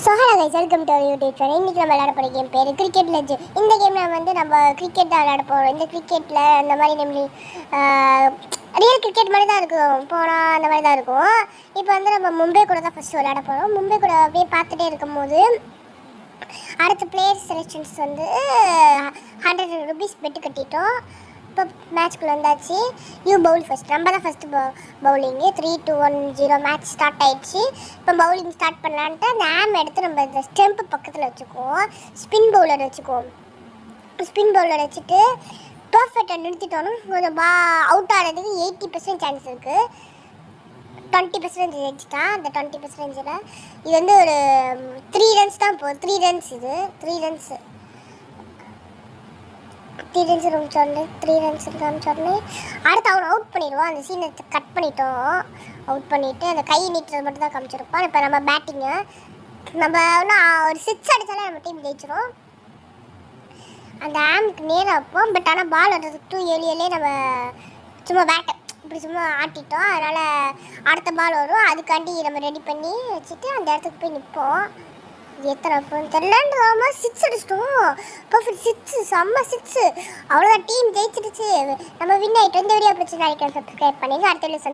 So hello guys, welcome to YouTube channel. இன்றைக்கி நம்ம விளையாட போகிற கேம் பேர் கிரிக்கெட் லெஜ். இந்த கேமில் வந்து நம்ம கிரிக்கெட் தான் விளையாட போகிறோம். இந்த கிரிக்கெட்டில் இந்த மாதிரி நம்ம ரியல் கிரிக்கெட் மாதிரி தான் இருக்கும், போனால் அந்த மாதிரி தான் இருக்கும். இப்போ வந்து நம்ம மும்பை கூட தான் ஃபஸ்ட்டு விளையாட போகிறோம். மும்பை கூட அப்படியே பார்த்துட்டே இருக்கும்போது அடுத்த பிளேயர் செலெக்ஷன்ஸ் வந்து 100 rupees பெட்டு கட்டிட்டோம். இப்போ மேட்ச்குள்ளே வந்தாச்சு. நியூ பவுல் ஃபஸ்ட், நம்ம தான் ஃபஸ்ட்டு பவுலிங்கு. 3-2-1-0 மேட்ச் ஸ்டார்ட் ஆகிடுச்சு. இப்போ பவுலிங் ஸ்டார்ட் பண்ணலான்ட்டு அந்த ஆம் எடுத்து நம்ம இந்த ஸ்டெம்ப்பு பக்கத்தில் வச்சுக்குவோம். ஸ்பின் பவுலர் வச்சுக்குவோம். ஸ்பின் பவுலர் வச்சுட்டு பர்ஃபெக்டாக நிறுத்திட்டோன்னா கொஞ்சம் அவுட் ஆகிறதுக்கு 80% சான்ஸ் இருக்குது. 20% ஜெயிச்சிட்டான். அந்த 20%ல் இது வந்து ஒரு 3 runs தான் போகுது. 3 runs இது 3 runs சொன்னேன். 3 runs சொன்னேன். அடுத்து அவனை அவுட் பண்ணிடுவோம். அந்த சீனை கட் பண்ணிட்டோம். அவுட் பண்ணிவிட்டு அந்த கை நீட்டுறது மட்டும் தான் காமிச்சிருப்போம். இப்போ நம்ம பேட்டிங்கு நம்ம இன்னும் ஒரு 6 அடித்தாலே நம்ம டீம் ஜெயிச்சிடும். அந்த ஆமுக்கு நேராக வைப்போம். பட் ஆனால் பால் வர்றதுக்கு 2 ஏழியிலே நம்ம சும்மா பேட்டை இப்படி சும்மா ஆட்டிட்டோம். அதனால் அடுத்த பால் வரும். அதுக்காண்டி நம்ம ரெடி பண்ணி வச்சுட்டு அந்த இடத்துக்கு போய் நிற்போம். எத்தனை ஃபோன் தெரியலன்னு 6 அடிச்சிட்டோம். பர்ஃபெக்ட் 6, செம்ம 6. அவ்வளோதான், டீம் ஜெயிச்சிடுச்சு. நம்ம வின் ஆகிட்டோம். இந்த வீடியோ பிடிச்சி சப்ஸ்கிரைப் பண்ணிங்க. அடுத்த வீடியோ